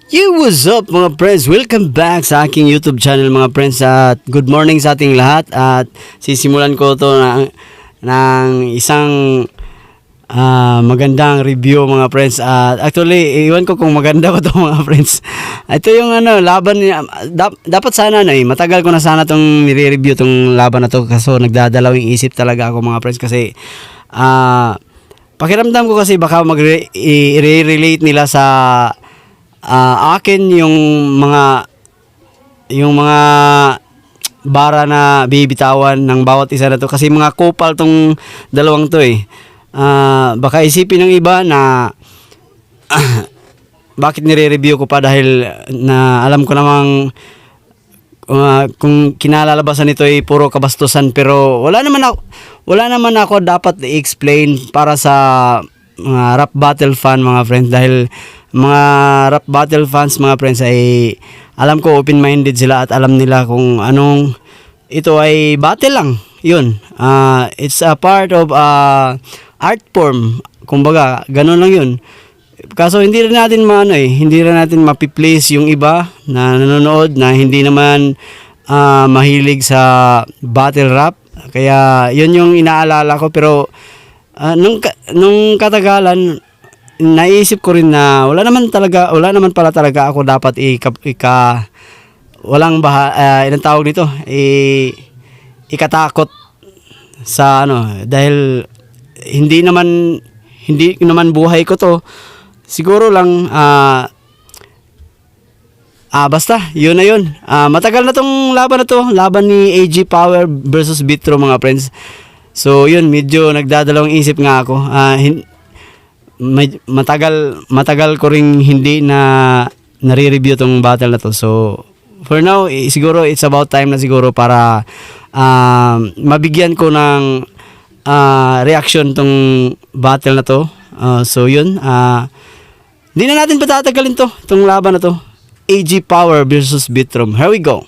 Yo, what's up mga friends? Welcome back sa aking YouTube channel mga friends at good morning sa ating lahat at sisimulan ko to ng isang magandang review mga friends at actually iwan ko kung maganda ba to mga friends. Ito yung laban dapat sana matagal ko na sana tong nire-review tong laban na to kasi nagdadalawang isip talaga ako mga friends kasi pakiramdam ko kasi baka i-relate nila sa akin yung mga bara na bibitawan ng bawat isa na to kasi mga kupal tong dalawang to baka isipin ng iba na bakit nire-review ko pa dahil na alam ko namang kung kinalalabasan nito ay puro kabastusan pero wala naman ako dapat i-explain para sa mga rap battle fan mga friends dahil mga rap battle fans mga friends ay alam ko open-minded sila at alam nila kung anong ito ay battle lang yun. It's a part of art form kumbaga ganun lang yun kaso hindi rin natin mapi-please yung iba na nanonood na hindi naman mahilig sa battle rap kaya yun yung inaalala ko pero nung katagalan naisip ko rin na wala naman pala talaga ako dapat ilang tawag nito ikatakot sa dahil hindi naman buhay ko to siguro lang basta yun na yun matagal na tong laban ni AG Power versus Bitro mga friends so yun medyo nagdadalawang isip nga ako matagal ko ring hindi na nare-review tong battle na to so for now siguro it's about time na siguro para mabigyan ko ng reaction tong battle na to so yun hindi na natin patatagalin tong laban na to AG Power versus Bitrom. Here we go.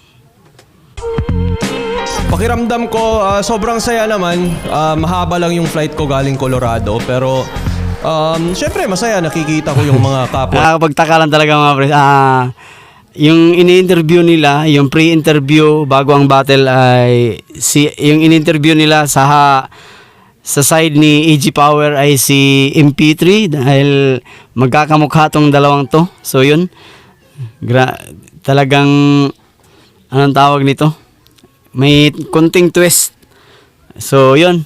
Pakiramdam ko sobrang saya naman mahaba lang yung flight ko galing Colorado pero syempre masaya nakikita ko yung mga kapwa. Nakakapagtaka lang talaga mga pre. Yung ini-interview nila, yung pre-interview bago ang battle ay yung ini-interview nila sa side ni AG Power ay si MP3 dahil magkakamukha tong dalawang to. So yun. Talagang anong tawag nito? May kunting twist. So yun.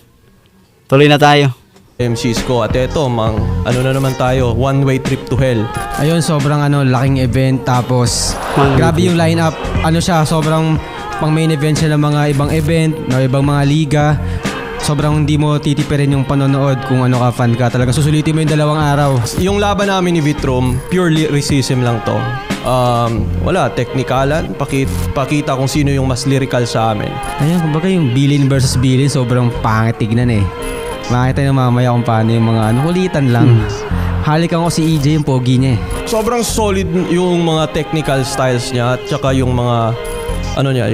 Tuloy na tayo. MCs ko at eto ano na naman tayo one way trip to hell. Ayun, sobrang laking event tapos grabe yung lineup. Siya, sobrang pang main event siya ng mga ibang event, ibang mga liga. Sobrang hindi mo titipirin yung panonood kung ka fan ka. Talaga susulitin mo yung 2 araw. Yung laban namin ni Vitrom, pure lyricism lang to. Wala, teknikalan. Pakita kung sino yung mas lyrical sa amin. Ayun, kumbaga yung Bilin versus Bilin, sobrang pangit tignan Makita nyo mamaya kung paano yung mga kulitan lang. Halikan ko si EJ yung pogi niya Sobrang solid yung mga technical styles niya at saka yung mga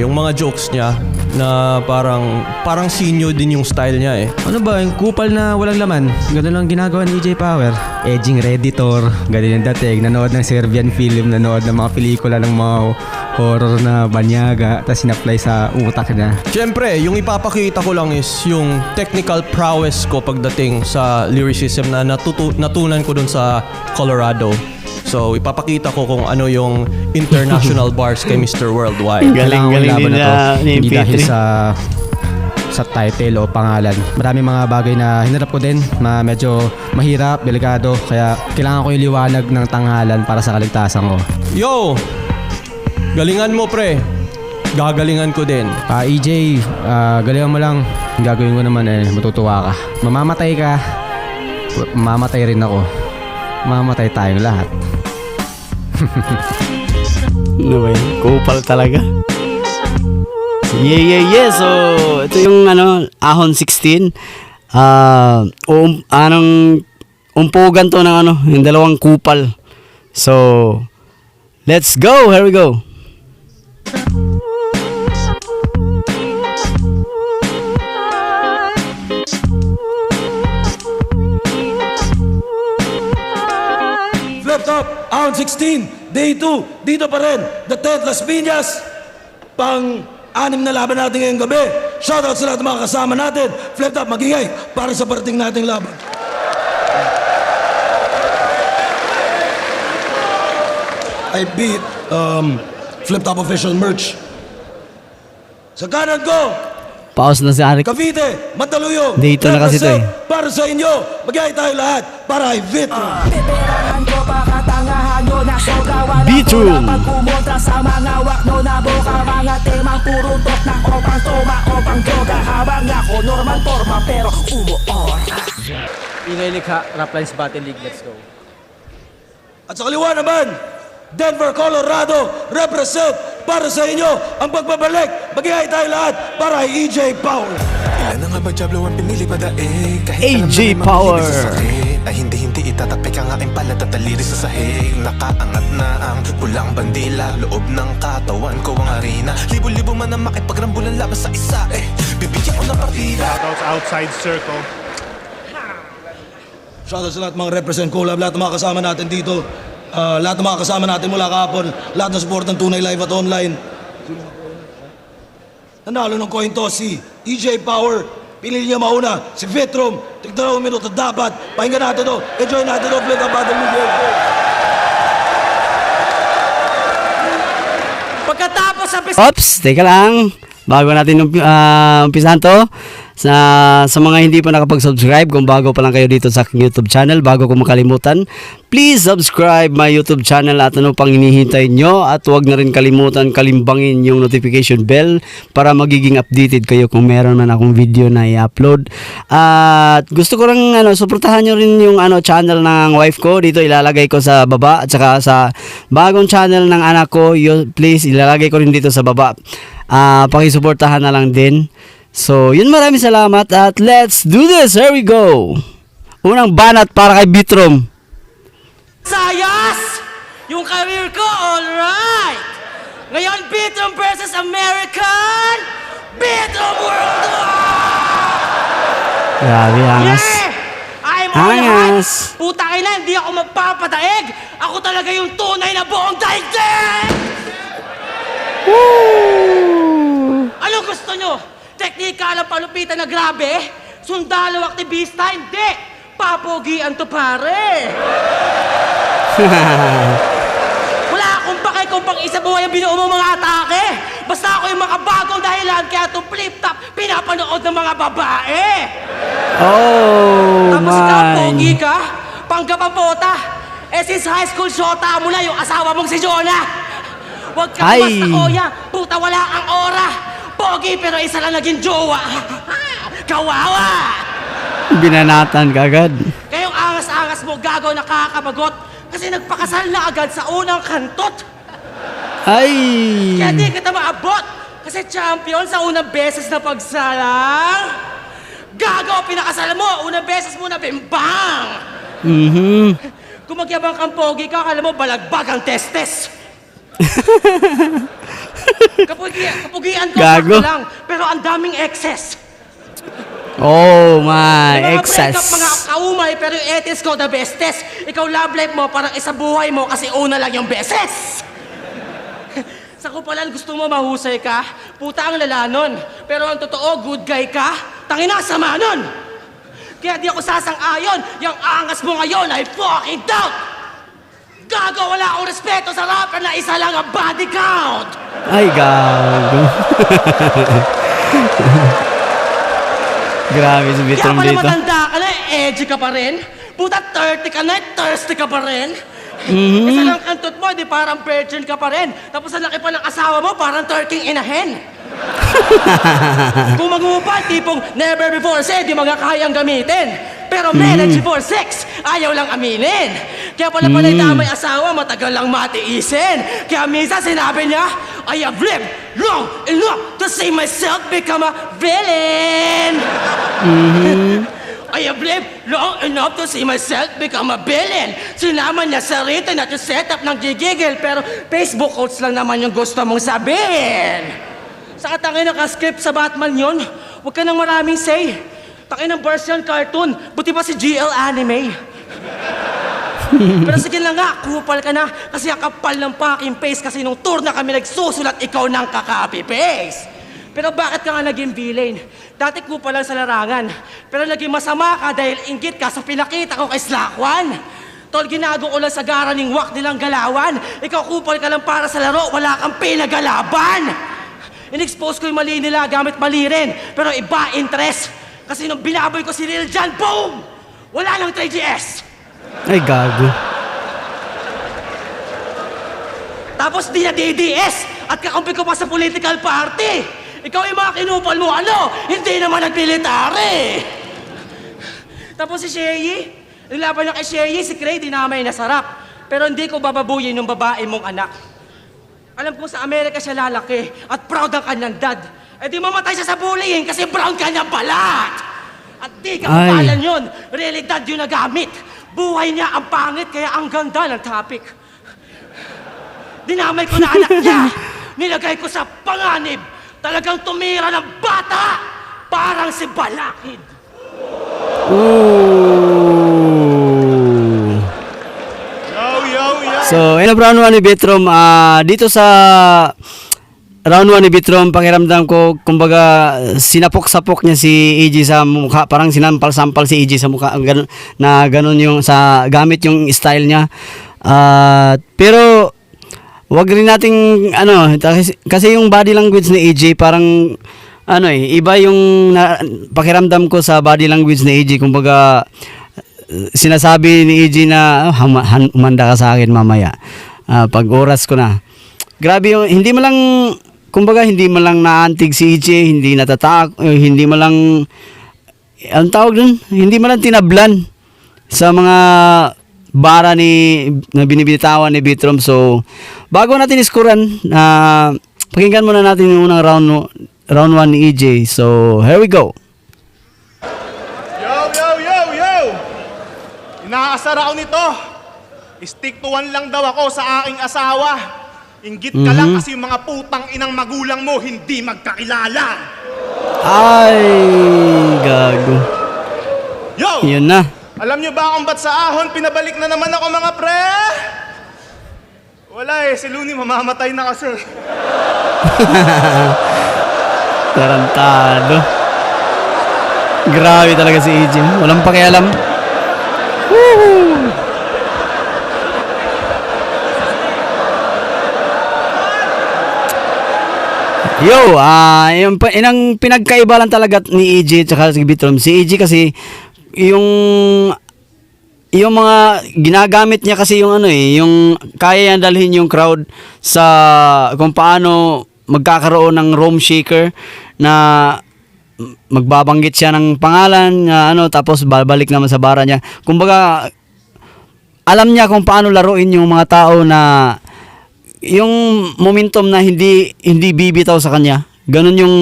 yung mga jokes niya na parang sinyo din yung style niya Ano ba, yung kupal na walang laman? Ganun lang ginagawa ni EJ Power. Edging Redditor, ganun yung dating. Nanood ng Serbian film, nanood ng mga pelikula ng mga horror na banyaga, tapos in-apply sa utak niya. Siyempre, yung ipapakita ko lang is yung technical prowess ko pagdating sa lyricism na natunan ko dun sa Colorado. So, ipapakita ko kung ano yung international bars kay Mr. Worldwide. Galing nila Hindi dahil sa title o pangalan. Maraming mga bagay na hinarap ko din na medyo mahirap, delikado. Kaya kailangan ko yung liwanag ng tanghalan para sa kaligtasan ko. Yo! Galingan mo pre. Gagalingan ko din. EJ, galingan mo lang. Gagawin ko naman matutuwa ka. Mamamatay ka. Mamamatay rin ako. Mamamatay tayong lahat. Kupal talaga. Yeah. So, ito yung Ahon 16. Umpugan to ng yung dalawang kupal. So, let's go. Here we go. Flip top, out. Round 16, Day 2, dito pa rin, The 10th Las Piñas, pang-anim na laban natin ngayong gabi. Shoutout sa lahat ng mga kasama natin. Flip top, magingay para sa parating nating laban. I beat Flip Top Official merch. Sa kanan ko, Pause na si Arik. Cavite, Mandaluyong. Dito na kasi ito eh. Para sa inyo, magayay tayo lahat para kay Vitro. Pipirahan ko pa katangahan nyo na sobra wala Vitro. ko na pagkumontra sa mga wakno na boka. Mga temang puro tok na opang toma, opang droga. Habang ako normal forma pero umuora. Pinoy Likha, Raplines Battle League, let's go. At sa kaliwa naman, Denver, Colorado, represent para sa inyo ang pagbabalik. Magayay tayo lahat para kay EJ Power. Ilan na nga ba Diablo ang pinili padaig? Kahit AJ alam na may Power. mahilig sa sakit, ay hindi itatapik ang aking pala tataliri sa sahig. Nakaangat na ang pulang bandila, loob ng katawan ko ang arena. Libo-libo man ang makipagrambulan laban sa isa, bibigyan ko ng partida. Shoutouts outside circle. Shoutout sa lahat ng mga represent collab, lahat ng mga kasama natin dito. Lahat ng mga kasama natin mula kahapon, lahat ng support ng Tunay Live at online. Nanalo ng coin toss si EJ Power. Pinili niya mauna si Vitrom. Tigdalawang minuto dapat. Pakinggan natin to. Enjoy natin to. Flip Top Battle League. Pagkatapos sa Ops, teka lang. Bago natin umpisahan to, sa mga hindi pa nakapag-subscribe, kung bago pa lang kayo dito sa aking YouTube channel, bago ko makalimutan, please subscribe my YouTube channel at ano pang hinihintay nyo, at huwag na rin kalimutan kalimbangin yung notification bell para magiging updated kayo kung meron man akong video na i-upload. At gusto ko rin suportahan nyo rin yung channel ng wife ko. Dito ilalagay ko sa baba, at saka sa bagong channel ng anak ko, please ilalagay ko rin dito sa baba. Pakisuportahan na lang din. So, yun, maraming salamat at let's do this. Here we go. Unang banat para kay Vitrom. Sayas! Yung career ko, alright! Ngayon, Vitrom versus American! Vitrom Worldwide! Grabe, angas. I'm on Angas. hype! Puta kayo na, hindi ako magpapadaig! Ako talaga yung tunay na buong daigdig! Anong gusto nyo? Teknika lang palupitan na grabe? Sundalo aktivista? Hindi! Papogian to pare! Wala akong pakay kung pang isa buhay ang binuo mo mga atake! Basta ako yung makabagong dahilan kaya itong flip top pinapanood ng mga babae! Oh, Tapos ikaw, my. pogi ka? Panggapapota! Since high school, shota mo na yung asawa mong si Jonah! Huwag ka Ay. basta kuya! Puta, wala kang ora! Pogi pero isa lang naging jowa! Kawawa! Binanatan kagad. Kayong angas-angas mo, gago, nakakabagot kasi nagpakasal na agad sa unang kantot! Ay. Kaya di kita maabot kasi champion sa unang beses na pagsalang! Gago, pinakasal mo! Unang beses mo na bimbang! Kung magyabang kang pogi ka, akala mo balagbag ang testes! Kapugian ko Gago. sakto lang, pero ang daming excess. Oh, my. Mga Excess. breakup, mga kaumay, pero yung etis ko the bestest. Ikaw love life mo, parang isa buhay mo kasi una lang yung beses. Sa kupalan gusto mo mahusay ka, puta ang lalanon. Pero ang totoo, good guy ka, tangina, sama nun. Kaya di ako sasang-ayon, yung angas mo ngayon ay fucking doubt. Gago, wala akong respeto sa rapper na isa lang ang body count! Ay, gago. Grabe si Kaya Vitrom pala dito. matanda ka na, edgy ka pa rin. Puta, 30 ka na, thirsty ka pa rin. Isa lang kantot mo, di parang virgin ka pa rin. Tapos ang laki pa ng asawa mo, parang turking inahen. Kung mag-uupal, tipong never before said, di magkakayang gamitin. Pero energy for sex, ayaw lang aminin. Kaya pala pala damay asawa, matagal lang matiisin. Kaya minsan sinabi niya, I have lived long enough to see myself become a villain. I have lived long enough to see myself become a villain. Sinama niya sa written at yung setup ng gigigil, pero Facebook quotes lang naman yung gusto mong sabihin. Sa katangin naka-script sa Batman yon, huwag ka nang maraming say. Takin ng version cartoon, buti pa si GL Anime. Pero sige na nga, kupal ka na. Kasi ang kapal ng fucking face. Kasi nung tour na kami nagsusulat, ikaw nang kaka-copy paste. Pero bakit ka nga naging villain? Dati kupal lang sa larangan. Pero naging masama ka dahil inggit ka sa pinakita ko kay Slakwan. Tol, ginago ko lang sa garaning wak nilang galawan. Ikaw kupal ka lang para sa laro, wala kang pinagalaban. In-expose ko yung mali nila gamit mali rin. Pero iba interest. Kasi nung binaboy ko si Lil Jan, boom! Wala nang 3GS. Ay, gago. Tapos di na DDS at kakampi ko pa sa political party. Ikaw yung mga kinupal mo, ano? Hindi naman nagmilitary. Tapos si Sherry, nilaban niya kay Sherry, si Cray, dinamay na sarap. Pero hindi ko bababuyin yung babae mong anak. Alam ko sa Amerika siya lalaki at proud ang kanyang dad. Eh di mamatay siya sa bullying kasi brown kanyang balat. At di kapapalan yun. Realidad yung nagamit. Buhay niya ang pangit kaya ang ganda ng topic. Dinamay ko na anak niya. Nilagay ko sa panganib. Talagang tumira ng bata. Parang si Balakid. Ooh. So, in round 1 ni Bitrom, dito sa round 1 ni Bitrom, pakiramdam ko, kumbaga, sinapok-sapok niya si EG sa mukha, parang sinampal-sampal si EG sa mukha, na ganun yung, gamit yung style niya. Pero, wag rin nating, kasi yung body language ni EG, parang, iba yung pakiramdam ko sa body language ni EG, kumbaga, sinasabi ni EG na umanda ka sa akin mamaya pag oras ko na. Grabe yung hindi mo lang naantig si EG, hindi natatak, hindi mo lang ang tawag dun, hindi mo lang tinablan sa mga bara na binibitawan ni Bitrom. So bago natin iskuran, pakinggan muna natin yung unang round 1 ni EG. So here we go. Inaasar ako nito. Stick to one lang daw ako sa aking asawa. Inggit ka lang kasi yung mga putang inang magulang mo hindi magkakilala. Ay, gago. Yo! Yun na. Alam nyo ba kung ba't sa ahon pinabalik na naman ako mga pre? Wala si Looney mamamatay na kasi. Tarantado. Grabe talaga si EG. Walang pakialam. Woohoo! Yo, yung pinagkaiba lang talaga ni EG at si Bitrom. Si EG kasi yung mga ginagamit niya kasi yung yung kaya niya dalhin yung crowd sa kung paano magkakaroon ng room shaker na magbabanggit siya ng pangalan tapos babalik naman sa bara niya. Kumbaga alam niya kung paano laruin yung mga tao na yung momentum na hindi bibitaw sa kanya. Ganun yung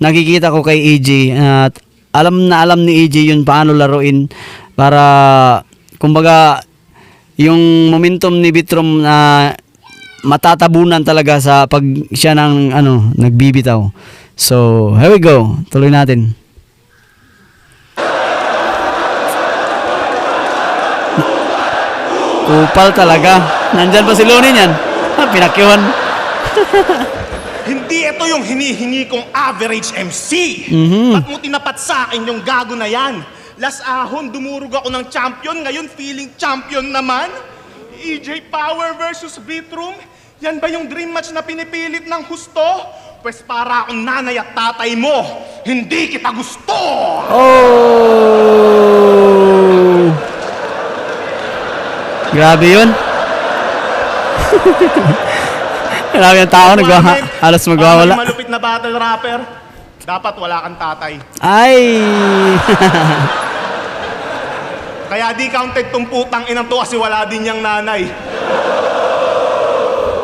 nakikita ko kay EG at alam ni EG yun paano laruin para kumbaga yung momentum ni Bitrom na matatabunan talaga sa pag siya ng nagbibitaw. So, here we go. Tuloy natin. Kupal talaga. Nandyan pa si Looney niyan. Pinakiwan. Hindi ito yung hinihingi kong average MC. Ba't mo tinapat sa akin yung gago na yan? Last ahon, dumurog ako ng champion. Ngayon, feeling champion naman. EJ Power versus Bitrom. Yan ba yung dream match na pinipilit ng husto? Pwes para akong nanay at tatay mo. Hindi kita gusto! Oh! Grabe yun. Grabe yung tao, halos magwawala. Malupit na battle rapper, dapat wala kang tatay. Ay! Kaya di counted tong putang inang to kasi wala din niyang nanay.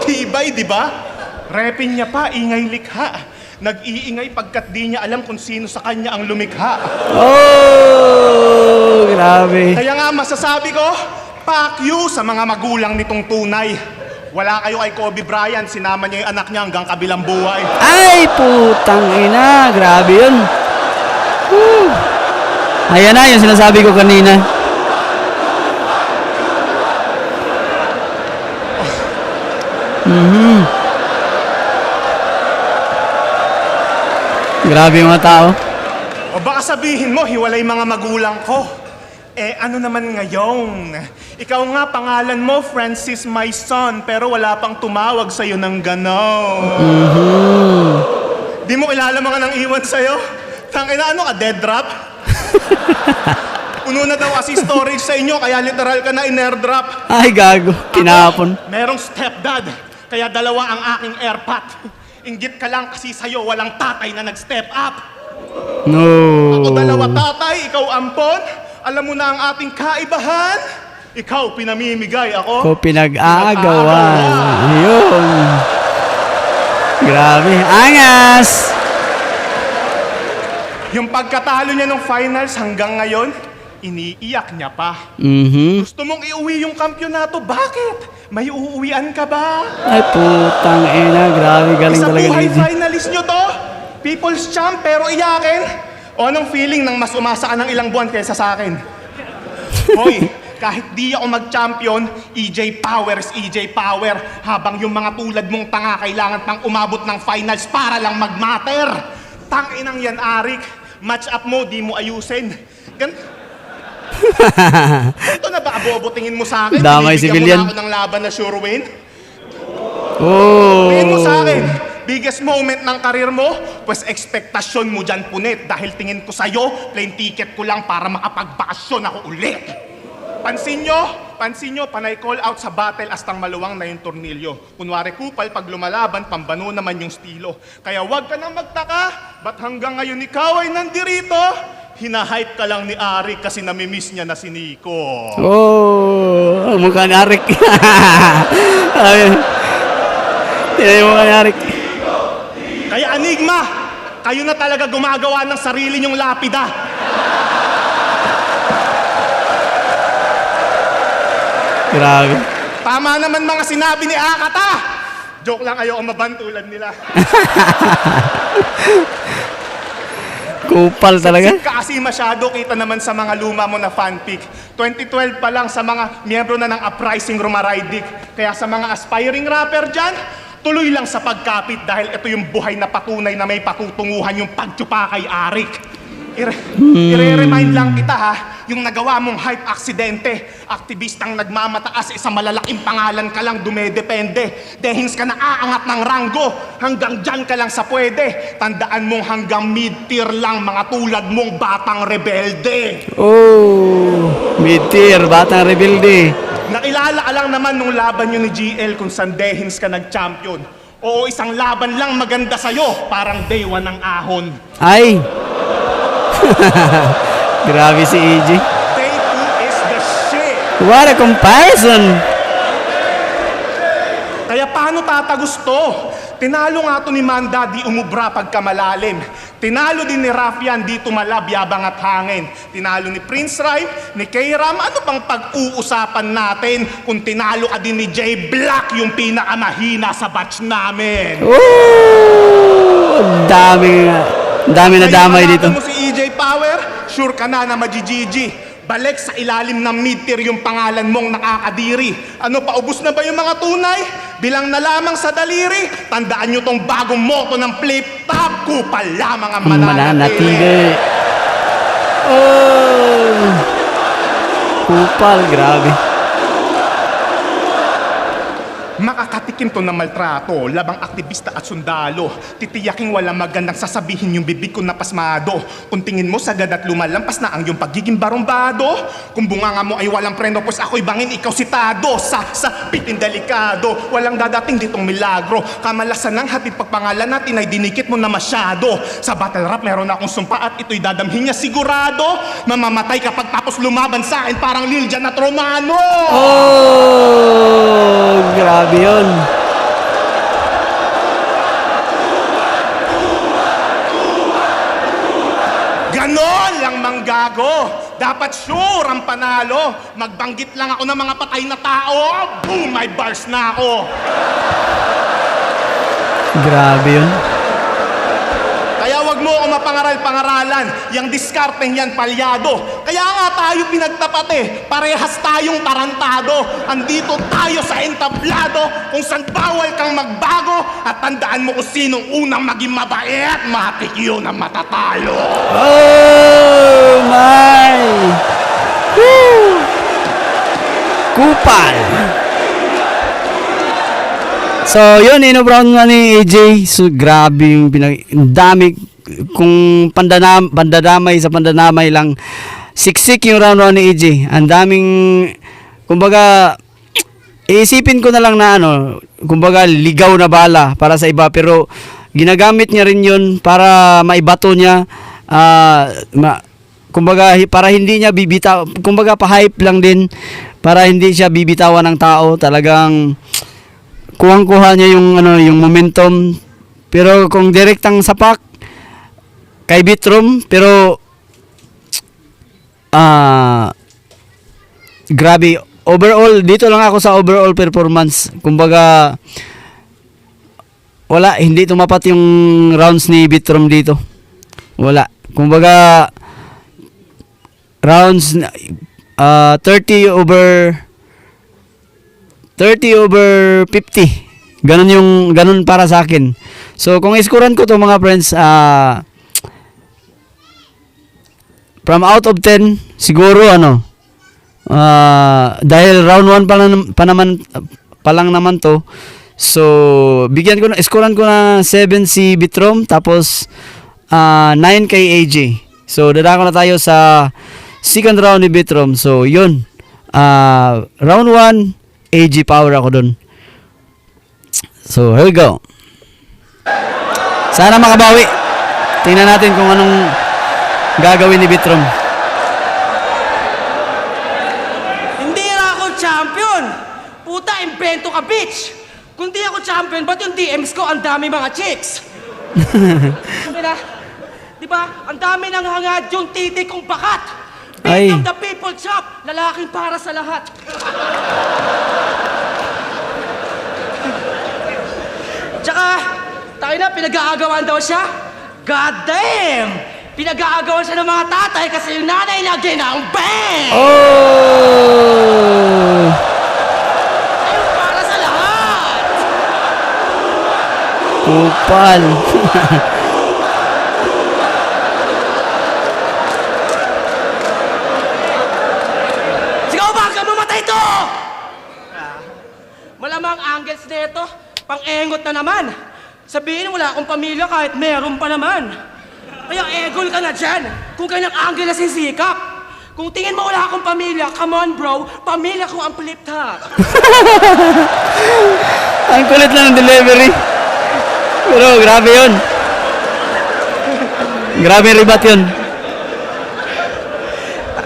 Tibay, di ba? Repin niya pa, ingay likha. Nag-iingay pagkat di niya alam kung sino sa kanya ang lumikha. Oh! Grabe. Kaya nga masasabi ko, fuck you sa mga magulang nitong tunay. Wala kayo kay Kobe Bryant, sinama niya yung anak niya hanggang kabilang buhay. Ay, putang ina. Grabe yun. Woo. Ayan na yung sinasabi ko kanina. Grabe yung mga tao. O baka sabihin mo, hiwalay mga magulang ko. Eh, ano naman ngayon? Ikaw nga, pangalan mo, Francis, my son, pero wala pang tumawag sa'yo ng gano'n. Di mo kilala mga nang iwan sa'yo? Tangina, ano ka, dead drop? Puno na daw kasi storage sa inyo, kaya literal ka na in-airdrop. Ay, gago. Tinapon. Merong stepdad, kaya dalawa ang aking airpot. Inggit ka lang kasi sa'yo, walang tatay na nag-step up. No. Ako dalawa tatay, ikaw ampon. Alam mo na ang ating kaibahan. Ikaw pinamimigay, Ko ako pinag-aagawan. Ayun. Grabe. Angas! Yung pagkatalo niya ng finals hanggang ngayon, iniiyak niya pa. Gusto mong iuwi yung kampyonato, bakit? May uuwian ka ba? Ay, putang ina. Grabe, galing Isa talaga ni buhay EJ. finalist nyo to? People's champ pero iyakin? O anong feeling nang mas umasa ka ng ilang buwan kaysa sa akin? Hoy, kahit di ako mag-champion, EJ Power is EJ Power. Habang yung mga tulad mong tanga kailangan pang umabot ng finals para lang mag-matter. Tanginang yan, Arik. Match up mo, di mo ayusin. Ito na ba, abobo, tingin mo sa akin? Damay Binibigyan civilian. mo na ako ng laban na sure win? Oh. Tingin mo sa akin, biggest moment ng karir mo, pues ekspektasyon mo dyan punit dahil tingin ko sa'yo, plane ticket ko lang para makapagbakasyon ako ulit. Pansin nyo, panay call out sa battle astang maluwang na yung tornilyo. Kunwari kupal, pag lumalaban, pambano naman yung stilo. Kaya wag ka nang magtaka, ba't hanggang ngayon ikaw ay nandirito? Hinahype ka lang ni Ari kasi namimiss niya na si Nico. Oh. Ang mukha ni Arik. Ay. Tingnan yung mukha ni Arik. Kaya Enigma, kayo na talaga gumagawa ng sarili nyong lapida. Grabe. Tama naman mga sinabi ni Akata. Joke lang, ayoko mabantulan nila. Kupal talaga. Sip ka kasi masyado, kita naman sa mga luma mo na fanfic. 2012 pa lang sa mga miyembro na ng Uprising Rumaraydik. Kaya sa mga aspiring rapper dyan, tuloy lang sa pagkapit dahil ito yung buhay na patunay na may patutunguhan yung pagtsupa kay Arik. I-remind lang kita ha, yung nagawa mong hype aksidente, aktivistang nagmamataas, isang malalaking pangalan ka lang dumedepende. Dehins ka na aangat ng ranggo, hanggang dyan ka lang sa pwede. Tandaan mong hanggang mid-tier lang mga tulad mong batang rebelde. Oh. Mid-tier. Batang rebelde. Nakilala ka lang naman nung laban nyo ni GL kung saan dehins ka nag-champion. Oo, isang laban lang maganda sa'yo, parang day one ng ahon. Ay. Grabe si EJ. Day 2 is the shit. What a comparison. Kaya paano tatagusto? Tinalo nga to ni Manda, di umubra pagkamalalim. Tinalo din ni Rafian, di tumalab, yabang at hangin. Tinalo ni Prince Rhyme, ni K-Ram, ano pang pag-uusapan natin kung tinalo ka din ni J Black, yung pinakamahina sa batch namin. Oh. Dami na damay dito. Mo si EJ Power, sure ka na magigigi. Balik sa ilalim ng mid-tier yung pangalan mong nakakadiri. Ano, paubos na ba yung mga tunay? Bilang na lamang sa daliri, tandaan nyo tong bagong motto ng flip-top. Kupal lamang ang mananatili. Oh. Kupal, grabe. Makakatikim to ng maltrato, labang aktivista at sundalo. Titiyaking walang magandang sasabihin yung bibig ko na pasmado. Kung tingin mo sagad at lumalampas na ang iyong pagiging barumbado. Kung bunganga mo ay walang preno, pues ako'y bangin, ikaw sitado. Sa pitin delikado, walang dadating ditong milagro. Kamalasan ng hatid pagpangalan natin ay dinikit mo na masyado. Sa battle rap meron akong sumpa at ito'y dadamhin niya sigurado. Mamamatay kapag tapos lumaban sa akin parang Lil Jan at Romano. Oh, grabe yun. Ganon lang manggago. Dapat sure ang panalo. Magbanggit lang ako ng mga patay na tao. Boom, may bars na ako. Grabe yun. Kaya wag mo mo ako mapangaral-pangaralan. Yang diskarteng yan, palyado. Kaya nga tayo pinagtapat eh. Parehas tayong tarantado. Andito tayo sa entablado kung saan bawal kang magbago. At tandaan mo kung sinong unang maging mabait. Matik yun ang matatalo. Oh my! Woo! Kupal! So, yun, Brown nga ni AJ. So, grabe yung ang dami. Kung pandadamay sa pandanamay lang, siksik yung round 1 ni AJ. Ang daming, kumbaga, iisipin ko na lang na kumbaga, ligaw na bala para sa iba. Pero, ginagamit niya rin yun para maibato niya. Kumbaga, para hindi niya bibitaw. Kumbaga, pa-hype lang din. Para hindi siya bibitawan ng tao. Talagang, kuhang-kuha niya yung momentum. Pero kung direktang sapak kay Bitrom, pero grabe, overall dito lang ako sa overall performance. Kumbaga wala, hindi tumapat yung rounds ni Bitrom dito. Wala. Kumbaga rounds 30 over 50. Ganun para sa akin. So kung iskuran ko to mga friends, from out of 10 siguro dahil round 1 pa lang naman to. So iskuran ko na 7 si Bitrom, tapos 9 kay AJ. So dadako na tayo sa second round ni Bitrom. So yun, round 1 AG power ako dun. So, here we go. Sana makabawi. Tingnan natin kung anong gagawin ni Bitrom. Hindi na ako champion! Puta, invento ka, bitch! Kung di ako champion, ba't yung DMs ko ang dami mga chicks? Di ba? Ang dami nang hangad yung titik kong bakat! Ay. Beat of the people chop! Lalaking para sa lahat! Tsaka, tayo na, pinag-aagawan daw siya. God damn! Pinag-aagawan siya ng mga tatay kasi yung nanay na ginangbang! Oh! Ayun para sa lahat! Kupal. Sigaw ba? Hanggang mamatay to! Malamang angles nito, pang-engot na naman. Sabihin wala akong pamilya kahit meron pa naman. Kaya egol ka na dyan kung ganyang angle na sisikap. Kung tingin mo wala akong pamilya, come on bro, pamilya ko ang flip top. Ang kulit lang ng delivery. Pero grabe yun. Grabe ribat yun.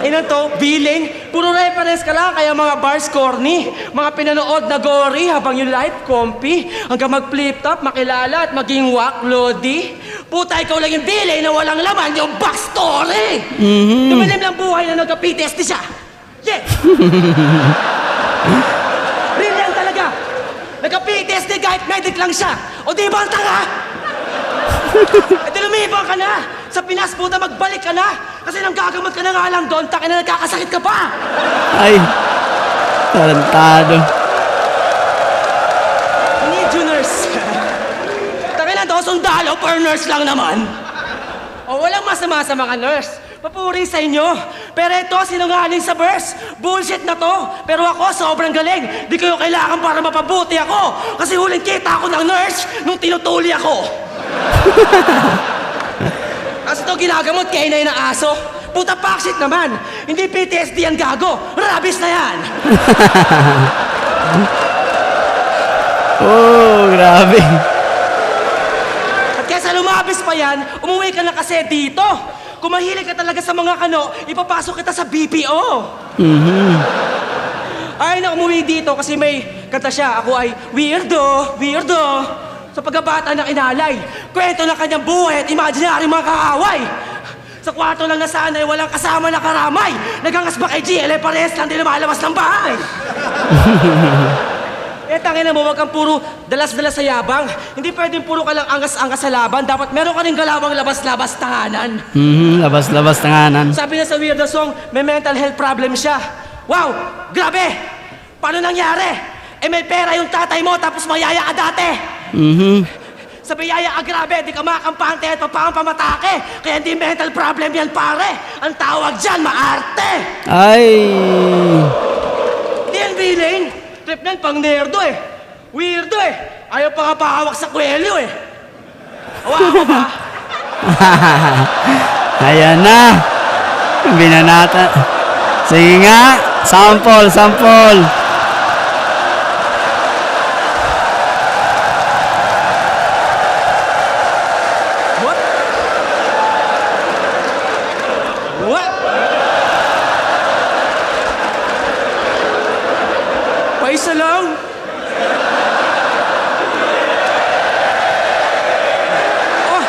Ina to, billing, puro reference ka lang, kaya mga bars corny, mga pinanood na gory habang yung life comfy, hanggang mag-flip top, makilala at maging wak, lodi. Puta, ikaw lang yung billing na walang laman, yung backstory! Tumilim lang buhay na nagka-PTSD siya. Yeah! Brilliant talaga! Nagka-PTSD kahit medic lang siya. O di ba ang tanga? E di lumibang ka na! Sa Pinas, puta, magbalik ka na! Kasi nang gagamot ka na nga lang doon, takin na nagkakasakit ka pa! Ay. Tarantado. I need you, nurse. Takin na to, sundalo per nurse lang naman. O walang masama sa mga nurse. Papuri sa inyo. Pero ito, sinungaling sa verse. Bullshit na to. Pero ako, sobrang galing. Di kayo kailangan para mapabuti ako. Kasi huling kita ako ng nurse nung tinutuli ako. Kasi ito ginagamot kay inay na aso. Puta pakshit naman. Hindi PTSD yan gago. Rabies na yan. Oh, grabe. At kesa lumabis pa yan, umuwi ka na kasi dito. Kung mahilig ka talaga sa mga ipapasok kita sa BPO. Ay na umuwi dito kasi may kanta siya. Ako ay weirdo, weirdo. Sa pagkabata na kinalay, kwento ng kanyang buhay at imaginary mga kaaway. Sa kwarto lang na sana ay walang kasama na karamay. Nagangas ba kay GLA, parehas lang din lumalabas ng bahay. Eh, tangina mo, wag kang puro dalas-dalas sa yabang. Hindi pwedeng puro ka lang angas-angas sa laban. Dapat meron ka rin galawang labas-labas tanganan. Labas-labas tanganan. Sabi na sa Weirdo Song, may mental health problem siya. Wow! Grabe! Paano nangyari? Eh, may pera yung tatay mo, tapos mayaya ka dati. Sabi yaya, grabe, di ka makampante at pampamatake. Kaya hindi mental problem yan, pare. Ang tawag dyan, maarte. Ay. Di yan, Villain. Trip nan, pang nerdo eh. Weirdo eh. Ayaw pa nga pahawak sa kwelyo eh. Awa ako ba? Ayan na. Binanata. Sige nga. Sample, sample. What? What? Paisa lang. Oh.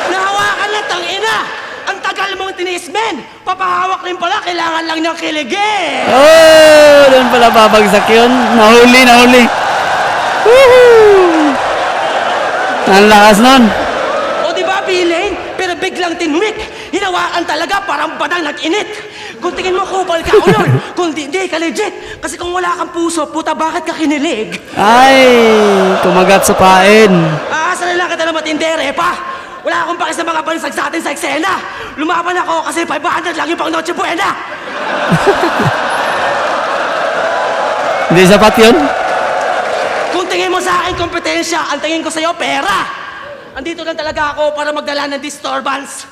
Nahawakan na, tangina! Ang tagal mong tinis, men! Papahawak rin pala, kailangan lang niyang kiligin! Oh, doon pala babagsak yun. Nahuli. Woohoo! Ang lakas nun. O di ba, Villain? Pero biglang tinwik. Hinawakan talaga parang badang nag-init. Kung tingin mo kupal ka, ulol. Kung di ka legit. Kasi kung wala kang puso, puta, bakit ka kinilig? Ay, kumagat sa pain. Aasa na lang kita na matindere pa. Wala akong pakis sa mga bansag sa atin sa eksena. Lumaban ako kasi 500 lang yung pang Noche Buena. Hindi sapat yun? Kung tingin mo sa akin kompetensya, ang tingin ko sa'yo, pera. Andito lang talaga ako para magdala ng disturbance.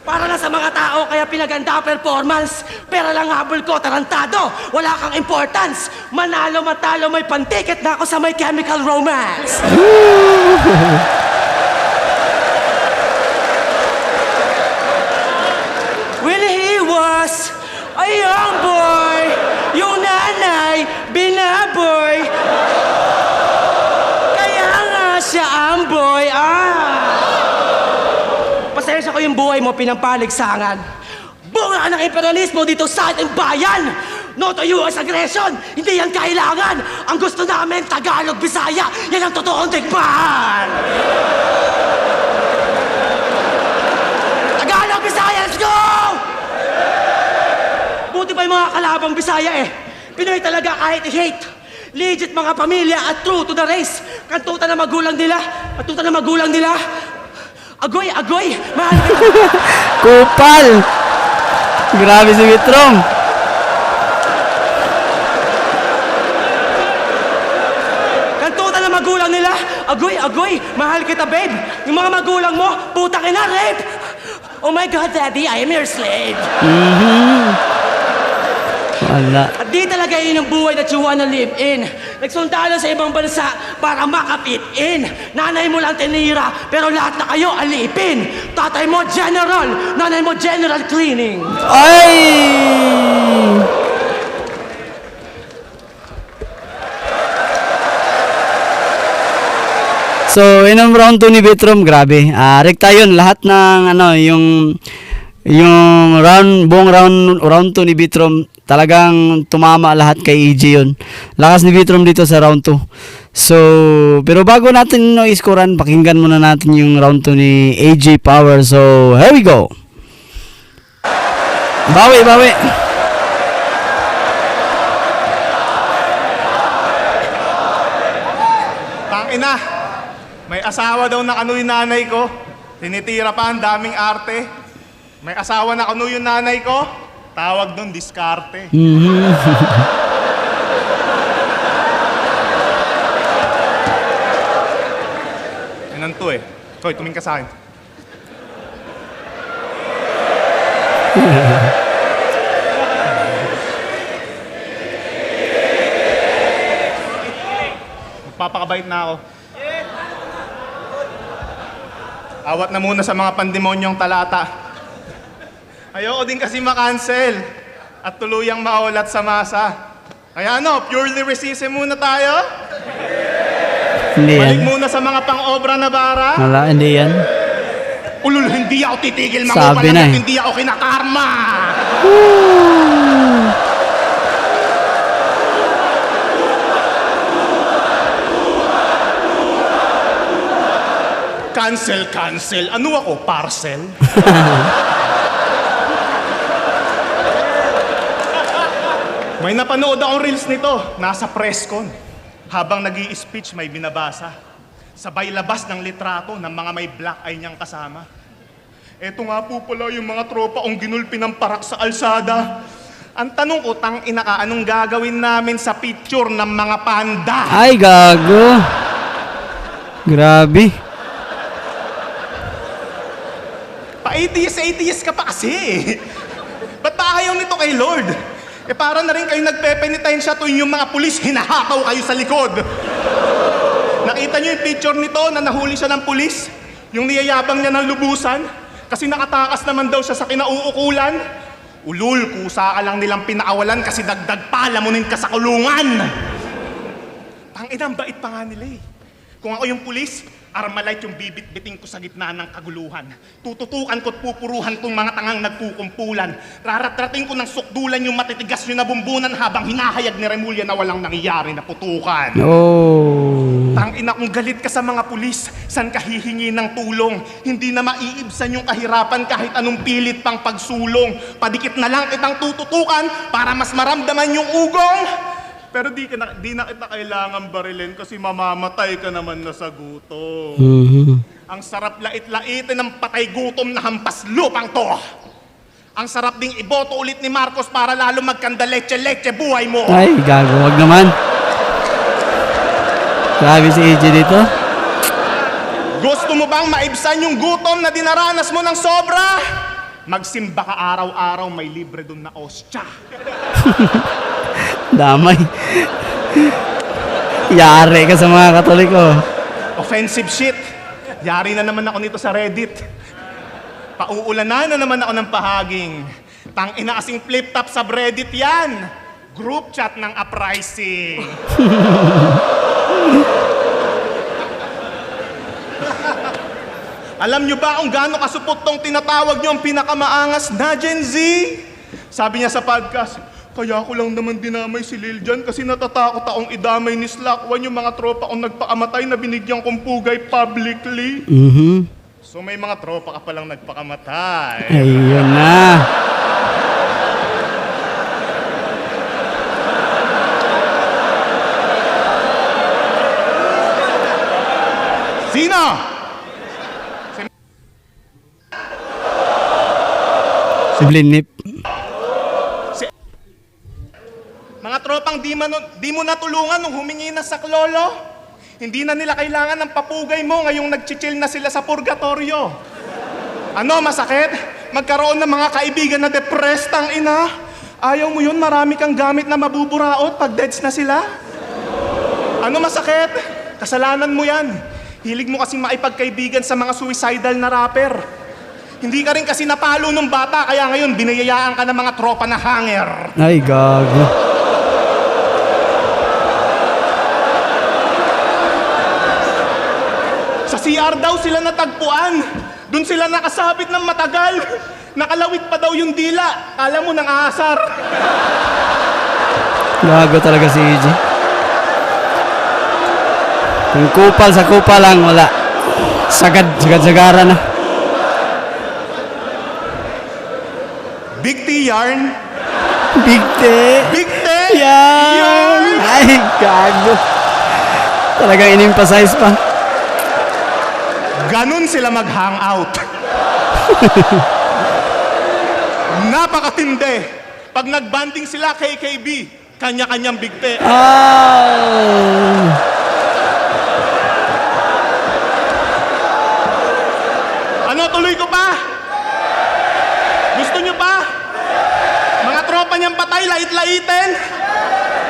Para lang sa mga tao, kaya pinaganda ang performance. Pera lang habol ko, tarantado. Wala kang importance. Manalo, matalo, may pantiket na ako sa My Chemical Romance. Well, he was a young boy. Yung nanay, binaboy. Kaya nga siya ang boy. Pasensya ko yung buhay mo, pinampaligsangan. Bunga ng imperialismo dito sa ating bayan. No to US aggression. Hindi yan kailangan. Ang gusto namin, Tagalog, Bisaya. Yan ang totoong digmaan. Tagalog, Bisaya, let's go! Buti pa yung mga kalabang Bisaya eh. Pinoy talaga kahit i-hate. Legit mga pamilya at true to the race. Kantutan na magulang nila. Agoy, mahal ka. Kupal. Grabe si Witrong. Kantutan na magulang nila. Agoy, mahal kita, babe. Yung mga magulang mo, puta ka na, rape. Oh my God, Daddy, I am your slave. Wala. At di talaga yun ang buhay that you wanna live in. Nagsundalo sa ibang bansa para makapit in. Nanay mo lang tinira, pero lahat na kayo alipin. Tatay mo general, nanay mo general cleaning. Ay! So, yun ang round 2 ni Bitrom, grabe. Rekta yun, lahat ng yung buong round 2 ni Bitrom, talagang tumama lahat kay EJ yun. Lakas ni Bitrom dito sa round 2. So, pero bago natin i-scorean, pakinggan muna natin yung round 2 ni AJ Power. So, here we go. Bawi. Tangina, may asawa daw na kanu yung nanay ko. Tinitira pa ang daming arte. May asawa na kanu yung nanay ko. Tawag doon, diskarte. Yan to eh. Koy, tumingin ka sa akin. Magpapakabait na ako. Awat na muna sa mga pandemonyong talata. Ayoko din kasi makancel at tuluyang maulat sa masa. Kaya purely racism muna tayo? Hindi Balik yan. muna sa mga pang-obra na bara? Wala, hindi yan. Ulul, hindi ako titigil Sabi na eh. Hindi ako kinakarma! Cancel. Ano ako, parcel? May napanood akong reels nito. Nasa press con. Habang nag-i-speech, may binabasa. Sabay labas ng litrato ng mga may black eye niyang kasama. Eto nga po pala yung mga tropa kong ginulpi ng parak sa alsada. Ang tanong ko, tang-ina ka, anong gagawin namin sa picture ng mga panda? Ay, gago. Grabe. Pa-atheist ka pa kasi. Ba't ba ayaw nito kay Lord? Para na rin kayo nagpepenitensya tuwing yung mga pulis, hinahakaw kayo sa likod. Nakita niyo yung picture nito na nahuli siya ng pulis? Yung niyayabang niya ng lubusan? Kasi nakatakas naman daw siya sa kinauukulan? Ulul, kusa ka lang nilang pinaawalan kasi dagdag palamunin ka sa kulungan. Tanginang bait pa nga nila eh. Kung ako yung pulis, Armalite yung bibit-biting ko sa gitna ng kaguluhan. Tututukan ko't pupuruhan tong mga tangang nagkukumpulan. Raratrating ko ng sukdulan yung matitigas nyo na bumbunan habang hinahayag ni Remulla na walang nangyayari na putukan. Oh. Tangina kung galit ka sa mga pulis, san ka hihingi ng tulong? Hindi na maiibsan yung kahirapan kahit anong pilit pang pagsulong. Padikit na lang kitang tututukan para mas maramdaman yung ugong. Pero di na kita kailangan barilin kasi mamamatay ka naman na sa gutom. Ang sarap lait-laitin ng patay gutom na hampas lupang to. Ang sarap ding iboto ulit ni Marcos para lalo magkanda leche-leche buhay mo. Ay, gago. Wag naman. Grabe si AJ dito. Gusto mo bang maibsan yung gutom na dinaranas mo ng sobra? Magsimba ka araw-araw, may libre dun na ostya. Damay. Yari ka sa mga Katoliko. Offensive shit. Yari na naman ako nito sa Reddit. Pauulanan na naman ako ng pahaging. Tangina kasing flip-top sa Reddit yan. Group chat ng uprising. Alam nyo ba kung gaano kasupot tong tinatawag nyo ang pinakamaangas na Gen Z? Sabi niya sa podcast, kaya ko lang naman dinamay si Lil Jon kasi natatakot akong idamay ni Slackwan yung mga tropa kong nagpakamatay na binigyan kong pugay publicly. So may mga tropa ka palang nagpakamatay. Ayun na. Sino? Si Blinip. Mga tropang di mo natulungan nung humingi na sa klolo. Hindi na nila kailangan ng papugay mo ngayong nagchichill na sila sa purgatorio. Ano, masakit? Magkaroon ng mga kaibigan na depressed ang ina? Ayaw mo yun, marami kang gamit na mabuburaot pag deads na sila? Ano masakit? Kasalanan mo yan. Hilig mo kasing maipagkaibigan sa mga suicidal na rapper. Hindi ka rin kasi napalo nung bata, kaya ngayon binayayaan ka ng mga tropa na hanger. Ay, gago. Sa CR daw sila natagpuan. Doon sila nakasabit ng matagal. Nakalawit pa daw yung dila. Alam mo, nang aasar. Gago talaga si AJ. Yung kupal sa kupal lang, wala. Sagad-sagara na. Big T yarn. Big Te. Big T Yan. Ay, gago. Talagang in-emphasize pa. Ganun sila mag-hangout. Napakatindi. Pag nagbanding sila KKB, kanya-kanyang Big T. Ah. Ano, tuloy ko pa? Gusto nyo pa? Mga tropa niyang patay, lait-laitin?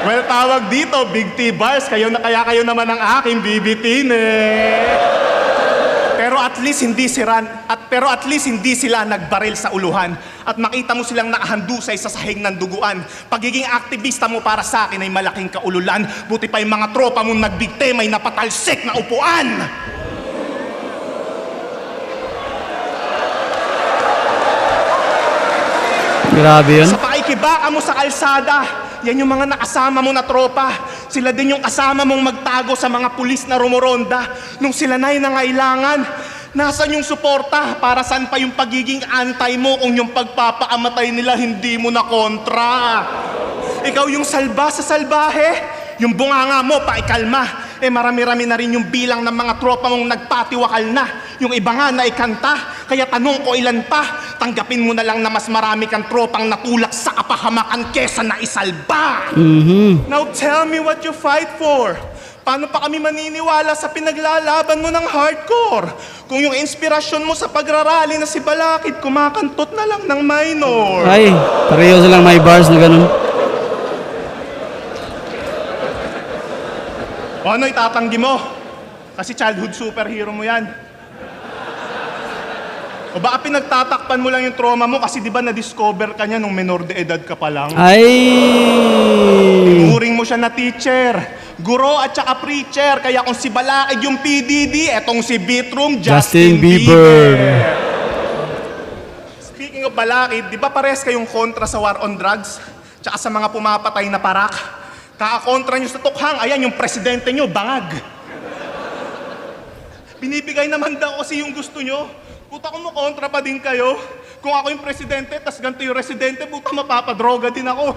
Well, tawag dito, Big T Bars. Kaya kayo naman ang aking bibitin eh. Pero at least hindi sila nagbaril sa uluhan. At makita mo silang nakahandusay sa sahig ng duguan. Pagiging aktivista mo para sa akin ay malaking kaululan. Buti pa yung mga tropa mong nagbigte may napatalsik na upuan. Grabe yun. Sa pakikibaka mo sa kalsada, yan yung mga nakasama mo na tropa. Sila din yung kasama mong magtago sa mga pulis na rumoronda. Nung sila na'y nangailangan, nasan yung suporta? Para saan pa yung pagiging antay mo kung yung pagpapaamatay nila hindi mo na kontra? Ikaw yung salba sa salbahe, yung bunganga mo paikalma. Marami-rami na rin yung bilang ng mga tropa mong nagpatiwakal na. Yung iba nga na ikanta, kaya tanong ko ilan pa. Tanggapin mo na lang na mas marami kang tropang natulak sa kapahamakan kesa na isalba. Now tell me what you fight for. Paano pa kami maniniwala sa pinaglalaban mo ng hardcore? Kung yung inspirasyon mo sa pagrarally na si Balakid, kumakantot na lang ng minor. Ay, pareho silang may bars na ganun. O ano itatanggi mo? Kasi childhood superhero mo yan. O baka pinagtatakpan mo lang yung trauma mo kasi di ba na-discover ka niya nung menor de edad ka pa lang? Ay! Turing mo siya na teacher, guro at saka preacher. Kaya kung si Balakid yung PDD, etong si Bitrum, Justin Bieber. Speaking of Balakid, di ba pares kayong kontra sa war on drugs? Tsaka sa mga pumapatay na parak? Kakakontra nyo sa tukhang, ayan yung presidente nyo, bangag. Binibigay naman daw kasi yung gusto nyo. Puta kung kontra pa din kayo. Kung ako yung presidente, tas ganito yung residente, puta mapapadroga din ako.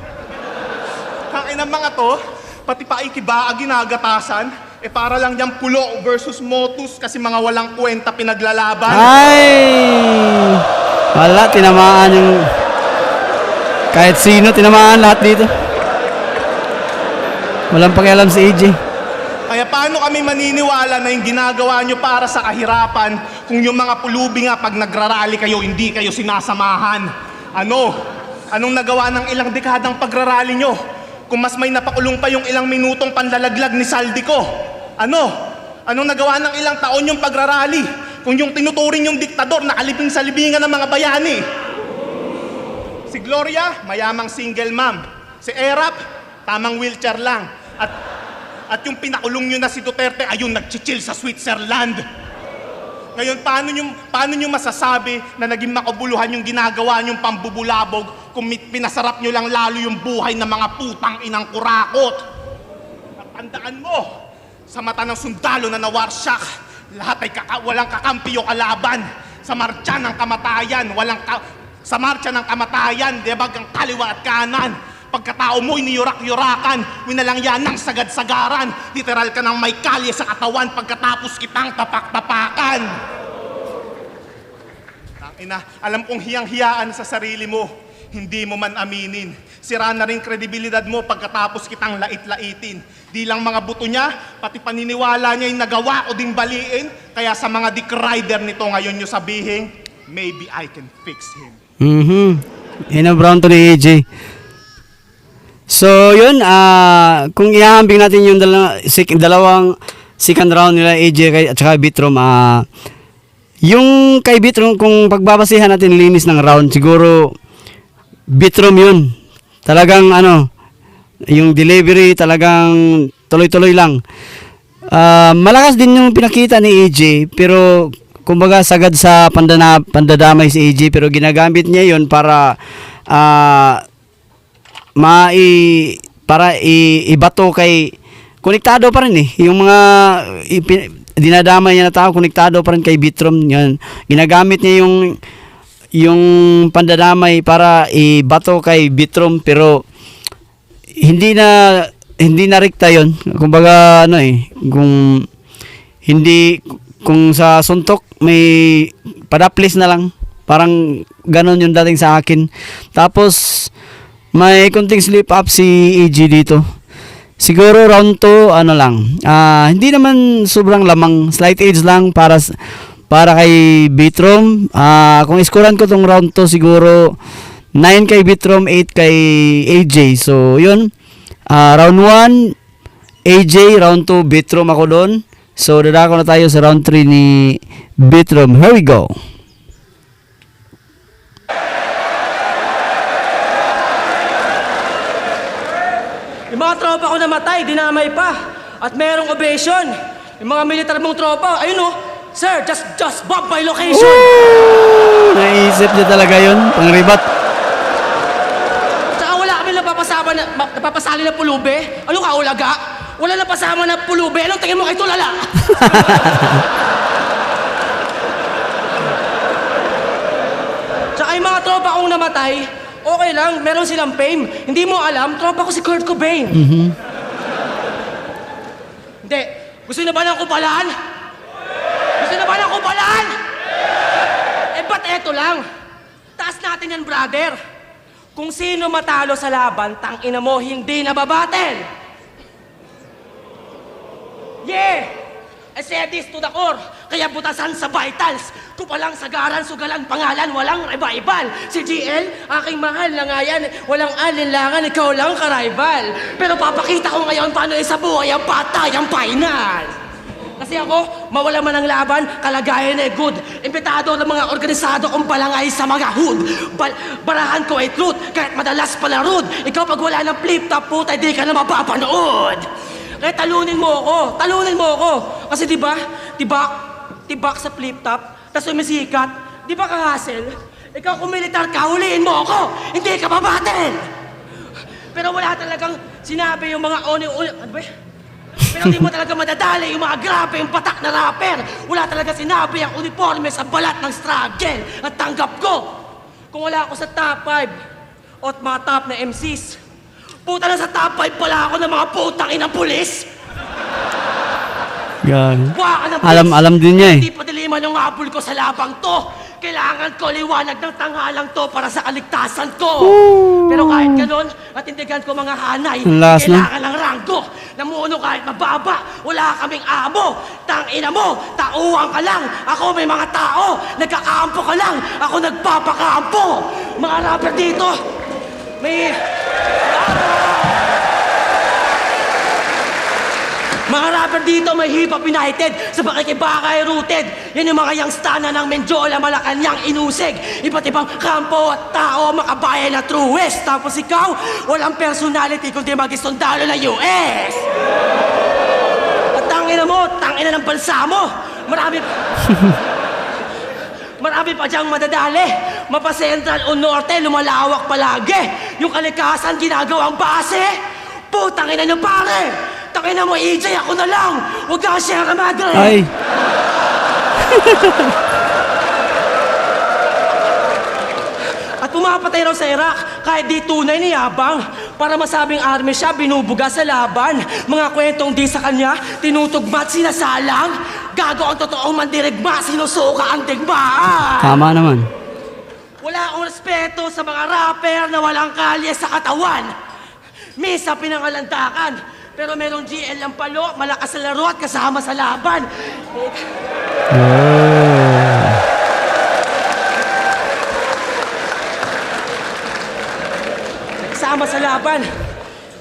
Kain ng mga to, pati pa ikibaa ginagatasan, para lang yung pulo versus motus kasi mga walang kwenta pinaglalaban. Ay! Wala, tinamaan yung... Kahit sino, tinamaan lahat dito. Walang pakialam si AJ. Kaya paano kami maniniwala na yung ginagawa nyo para sa kahirapan kung yung mga pulubi nga pag nagrarally kayo, hindi kayo sinasamahan? Ano? Anong nagawa ng ilang dekadang pagrarally nyo? Kung mas may napakulong pa yung ilang minutong panlalaglag ni Saldico? Ano? Anong nagawa ng ilang taon yung pagrarally? Kung yung tinuturing yung diktador na alipin sa libingan ng mga bayani? Si Gloria, mayamang single mom. Si Erap, tamang wheelchair lang. At yung pinakulong nyo na si Duterte, ayun, nag-chill sa Switzerland. Ngayon, paano nyo masasabi na naging makabuluhan yung ginagawa nyong pambubulabog kung pinasarap nyo lang lalo yung buhay ng mga putang inang kurakot? At tandaan mo, sa mata ng sundalo na nawarsyak, lahat ay walang kakampi o kalaban. Sa marcha ng kamatayan, sa marcha ng kamatayan, debag ang kaliwa at kanan. Pagkatao mo'y niyurak-yurakan, winalang yan ng sagad-sagaran. Literal ka ng may kalye sa katawan pagkatapos kitang tapak-tapakan. Tangina, alam kong hiyang-hiyaan sa sarili mo, hindi mo man aminin. Sira na rin kredibilidad mo pagkatapos kitang lait-laitin. Di lang mga buto niya, pati paniniwala niya yung nagawa o ding baliin. Kaya sa mga dick rider nito ngayon nyo sabihin, maybe I can fix him. Yan ang Brown to ni AJ. So, yun, kung ihahambing natin yung dalawang second round nila, AJ at saka Bitrom, yung kay Bitrom, kung pagbabasihan natin linis ng round, siguro Bitrom yun. Talagang, yung delivery, talagang tuloy-tuloy lang. Malakas din yung pinakita ni AJ, pero kumbaga sagad sa pandadamay si AJ, pero ginagamit niya yun para ibato kay konektado pa rin yung mga dinadamay niya na tao, konektado pa rin kay Bitrom. Yan, ginagamit niya yung pandadamay para ibato kay Bitrom, pero hindi na rekta yon. Kumbaga kung sa suntok may padaplis na lang, parang ganon yung dating sa akin. Tapos may kunting slip up si AJ dito. Siguro round 2, hindi naman sobrang lamang, slight edge lang para kay Bitrom. Kung iskoran ko tong round 2, siguro 9 kay Bitrom, 8 kay AJ. So, yun. Round 1, AJ. Round 2, Bitrom ako doon. So, dadako na tayo sa round 3 ni Bitrom. Here we go. Yung mga tropa ko namatay, dinamay pa. At merong ovation. Yung mga militar mong tropa, ayun sir, just bomb my location. Woo! Naisip niya talaga yun, pang-ribat. napapasama na, napapasali na pulube? Ano ka, ulaga? Wala na pasama na pulube. Anong tingin mo kay tulala? Tsaka yung mga tropa kong namatay, okay lang, meron silang fame. Hindi mo alam, tropa ko si Kurt Cobain. Hindi. Gusto na ba ng kupalan? Gusto na ba ng kupalan? Eh, ba't eto lang? Taas natin yan, brother. Kung sino matalo sa laban, tangina mo, hindi na babatel. Yeah! I said this to the core. Kaya butasan sa vitals. Kupalang sagaran, sugalan, pangalan, walang rival. Si GL, aking mahal na nga yan. Walang alinlangan, ikaw lang ka-rival. Pero papakita ko ngayon paano isa buhay ang patay ang final. Kasi ako, mawala man ang laban, kalagayan ay good. Imbitado ng mga organisado kong balangay sa mga hood. Barahan ko ay truth, kahit madalas palarod. Ikaw pag wala ng flip-top, puta, di ka na mapapanood. Kaya talunin mo ako. Kasi tibak sa flip-top, tas sumisikat, di ba ka-hustle? Ikaw kung militar ka, huliin mo ako, hindi ka babatin! Pero wala talagang sinabi yung mga ano ba? Pero di mo talaga madadali yung mga grabe, yung patak na rapper. Wala talaga sinabi ang uniforme sa balat ng struggle at tanggap ko. Kung wala ako sa top 5 o mga top na MCs, puta na sa top 5 pala ako ng mga putang inang pulis. Yan. Buwa ka ng Alam din niya eh. Hindi pa diliman yung habol ko sa labang to. Kailangan ko liwanag ng tanghalang to para sa kaligtasan ko. Pero kahit ganun, natindigan ko mga hanay. Ang last na. Kailangan ng ranggo. Namuno kahit mababa. Wala kaming amo. Tangina mo, tauhan ka lang. Ako may mga tao. Nagkakampo ka lang. Ako nagpapakampo. Mga rapper dito, may... Mga rapper dito may hip-hop united sa pakikibakay rooted. Yan yung mga yangstana ng Menjola, Malacanang, Inusig. Iba't ibang kampo at tao, makabayan na truest. Tapos ikaw, walang personality kundi mag-isundalo ng US. At tangina ng bansa mo. Marami pa diyang madadali. Mapa-Central o Norte, lumalawak palagi. Yung kalikasan ginagawang base. Putang ina niyo pare! Tangina mo, EJ, ako na lang! Huwag ka Sierra Madre! Ay. At pumapatay raw sa Iraq, kahit di tunay ni Yabang. Para masabing army siya, binubuga sa laban. Mga kwentong di sa kanya, tinutugmat sinasalang. Gago ang totoong mandirigma, sinusuka ang digmaan. Tama naman. Wala akong respeto sa mga rapper na walang kalye sa katawan. Misa pinangalandakan. Pero merong GL ang palo, malakas sa laro at kasama sa laban. Kasama sa laban.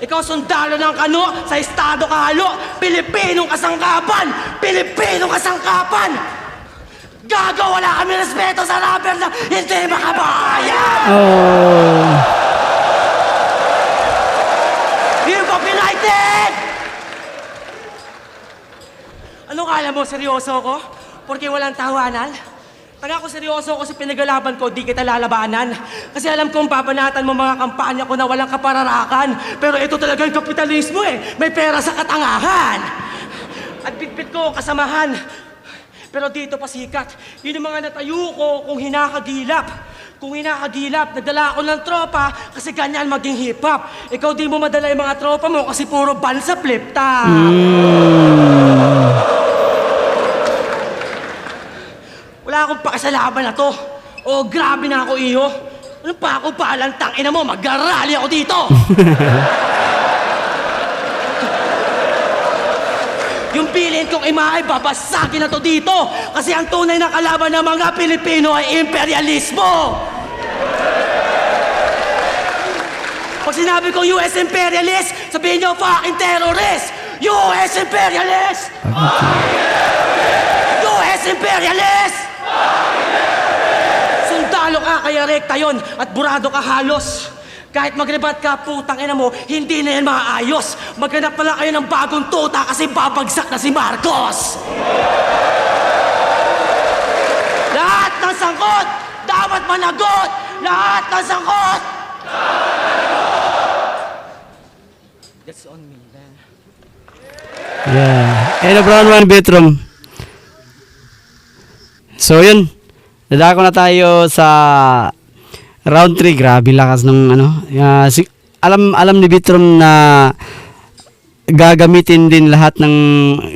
Ikaw sundalo ng kano, sa estado kahalo. Pilipinong kasangkapan! Pilipinong kasangkapan! Gago, wala kami respeto sa rapper na hindi makabayan! Hip-Hop United! Ano kala mo, seryoso ko? Porque walang tawanan? Taga ko seryoso ko sa pinagalaban ko, di kita lalabanan. Kasi alam kong papanatan mo mga kampanya ko na walang kapararakan. Pero ito talaga yung kapitalismo eh. May pera sa katangahan. At bitbit ko kasamahan. Pero dito pasikat. Yun yung mga natayo ko kung hinakagilap. Kung hinakagilap, nagdala ako ng tropa kasi ganyan maging hip-hop. Ikaw di mo madala yung mga tropa mo kasi puro ban sa flip-top. Wala akong pakisalaban na to. Oh, grabe na ako, iyo. Ano pa ako palang tangina mo? Mag-rally ako dito. Yung bilin kong ima ay babasagin na to dito. Kasi ang tunay na kalaban ng mga Pilipino ay imperialismo. Pag sinabi kong US imperialist, sabihin nyo fucking terrorist. US imperialist! US imperialist! Sundalo ka, kaya rekta yun at burado ka halos. Kahit magrebat ka, putang ina mo, hindi na yan maayos. Maghanap pala kayo ng bagong tuta kasi babagsak na si Marcos. Lahat ng sangkot, dapat managot! Lahat ng sangkot! That's on me, then. Yeah. And round 1 Bitrom. So yun. Dadako na tayo sa round 3. Grabe lakas ng ano. Alam ni Bitrom na gagamitin din lahat ng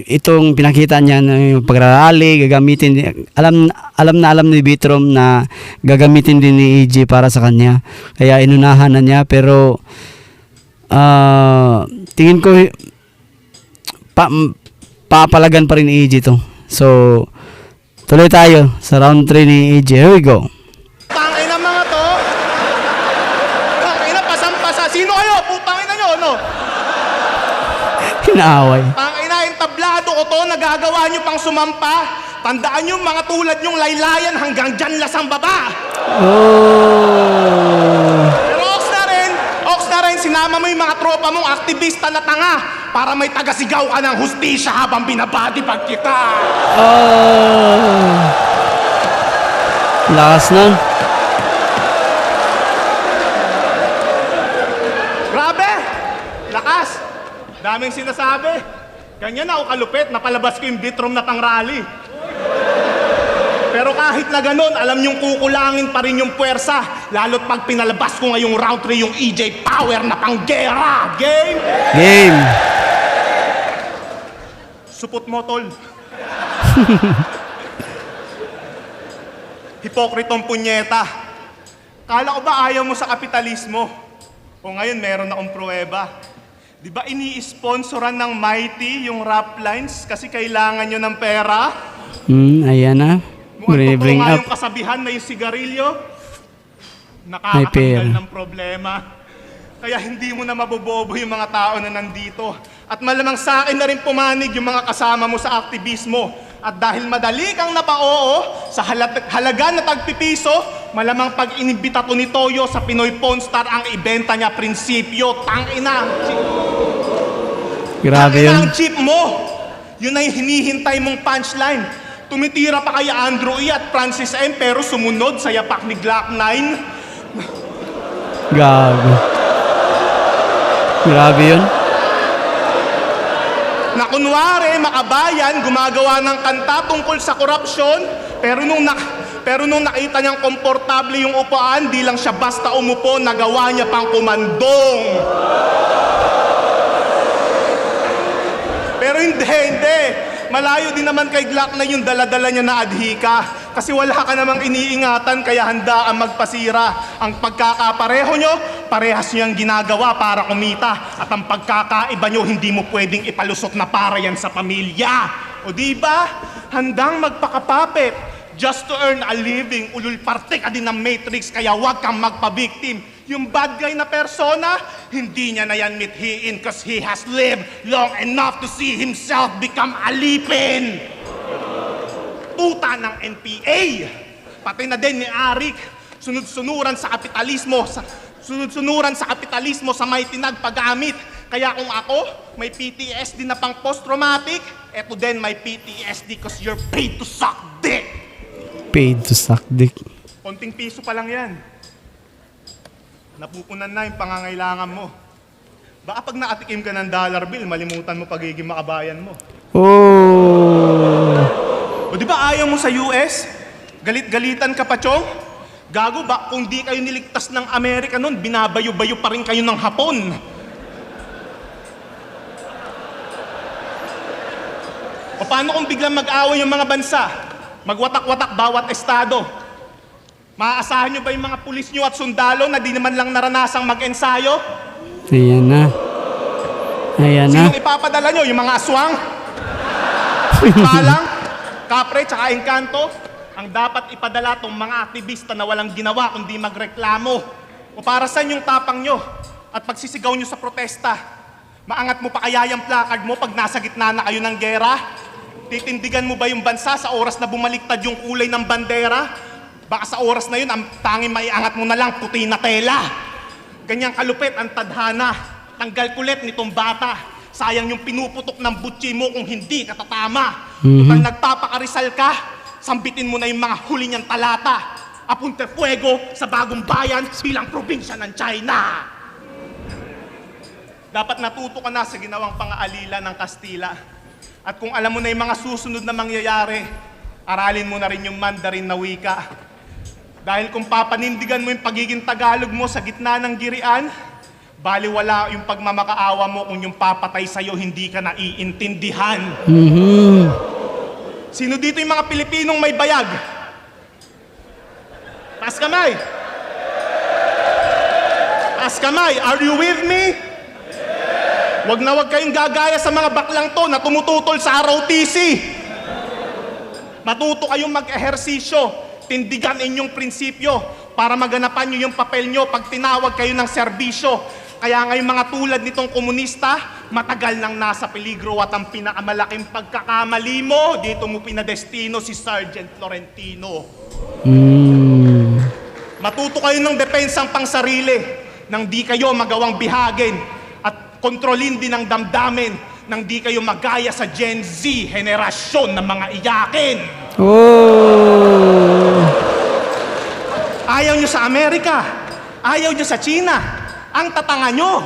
itong pinakita niya ng pagrarally, gagamitin din, alam ni Bitrom na gagamitin din ni EJ para sa kanya. Kaya inunahan na niya, pero tingin ko papalagan pa rin ni EJ to. So tuloy tayo sa round 3 ni EJ. Here we go. Tangina mga to! Tangina, pasampasa. Sino kayo? Putangina nyo, no? Hinaaway. Tangina, yung tablado ko to, nagagawa nyo pang sumampa. Tandaan nyo, mga tulad nyong laylayan hanggang dyan lasang baba. Oh. Pero Ox na rin, sinama mo yung mga tropa mong aktivista na tanga para may tagasigaw ka ng hustisya habang binabati pag kita. Oh. Lakas nun. Grabe! Lakas! Daming sinasabi. Ganyan ako kalupit, napalabas ko yung Bitrom na pang-rally. Pero kahit na ganun, alam niyong kukulangin pa rin yung puwersa. Lalo't pag pinalabas ko ngayong round 3 yung EJ Power na pang-gera. Game? Game. Supot mo, tol. Hipokritong punyeta. Kala ko ba ayaw mo sa kapitalismo? O ngayon meron akong pruweba. Di ba ini-sponsoran ng Mighty yung rap lines kasi kailangan nyo ng pera? Ayan na. Kung ano Bring nga up. yung kasabihan na yung sigarilyo, May pera. nakakatanggal ng problema. Kaya hindi mo na mabobobo yung mga tao na nandito. At malamang sa akin na rin pumanig yung mga kasama mo sa aktivismo. At dahil madali kang napaoo sa halaga na tagpipiso, malamang pag inibita to ni Toyo sa Pinoy Pawn Star ang ibenta niya prinsipyo. Tangina! Grabe Tangina yun. ang chip mo! Yun ay hinihintay mong punchline. Tumitira pa kaya Andrew E. at Francis M. pero sumunod sa yapak ni Glock 9. Gago. Grabe yun. Na kunwari, makabayan, gumagawa ng kanta tungkol sa korupsyon, pero nung nakita niyang komportable yung upuan, di lang siya basta umupo, nagawa niya pang kumandong. Pero hindi. Malayo din naman kay Glock na yung dala-dala niya na adhika. Kasi wala ka namang iniingatan kaya handa ang magpasira. Ang pagkakapareho nyo, parehas nyo ang ginagawa para kumita. At ang pagkakaiba nyo, hindi mo pwedeng ipalusot na para yan sa pamilya. O diba? Handang magpakapapit just to earn a living. Ulul parte ka din ng Matrix kaya huwag kang magpa-victim. Yung bad guy na persona, hindi niya na yan mithiin cause he has lived long enough to see himself become alipin. Tuta ng NPA. Pati na din ni Arik, sunod-sunuran sa kapitalismo sa may tinagpagamit. Kaya kung ako, may PTSD na pang post-traumatic, eto din may PTSD cause you're paid to suck dick. Paid to suck dick. Konting piso pa lang yan. Napupunan na yung pangangailangan mo. Baka pag nakatikim ka ng dollar bill, malimutan mo pagiging makabayan mo. Oh. O di ba ayaw mo sa US? Galit-galitan ka pa, Chong? Gago ba, kung di kayo niligtas ng Amerika noon, binabayo-bayo pa rin kayo ng Hapon. O paano kung biglang mag-away yung mga bansa? Magwatak-watak bawat estado. Maaasahan nyo ba yung mga pulis nyo at sundalo na di naman lang naranasang mag-ensayo? Ayan na. Ayan na. Sinong ipapadala nyo? Yung mga aswang? Palang, kapre, tsaka engkanto? Ang dapat ipadala tong mga aktivista na walang ginawa kundi magreklamo. O para saan yung tapang nyo? At pagsisigaw nyo sa protesta? Maangat mo pa kaya yung placard mo pag nasa gitna na kayo ng gera? Titindigan mo ba yung bansa sa oras na bumaliktad yung kulay ng bandera? Baka sa oras na yun, ang tanging maiangat mo na lang, puti na tela. Ganyang kalupit ang tadhana. Tanggal kulit nitong bata. Sayang yung pinuputok ng butsi mo kung hindi ka tatama. Kung nagpapakarisal ka, sambitin mo na yung mga huli niyang talata. Apunte fuego sa bagong bayan bilang probinsya ng China. Dapat natuto ka na sa ginawang pang-aalila ng Kastila. At kung alam mo na yung mga susunod na mangyayari, aralin mo na rin yung Mandarin na wika. Dahil kung papanindigan mo yung pagiging Tagalog mo sa gitna ng girian, baliwala yung pagmamakaawa mo kung yung papatay sa'yo hindi ka naiintindihan. Sino dito yung mga Pilipinong may bayag? Taas kamay! Taas kamay! Are you with me? Wag na wag kayong gagaya sa mga baklang to na tumututol sa ROTC. Matuto kayong mag-ehersisyo, tindigan inyong prinsipyo para maganapan nyo yung papel nyo pag tinawag kayo ng serbisyo. Kaya ngayon mga tulad nitong komunista, matagal nang nasa peligro at ang pinakamalaking pagkakamali mo, dito mo pinadestino si Sergeant Florentino. Matuto kayo ng depensang pangsarili nang di kayo magawang bihagin at kontrolin din ang damdamin nang di kayo magaya sa Gen Z, henerasyon ng mga iyakin. Ayaw nyo sa Amerika, ayaw nyo sa China, ang tatanga nyo.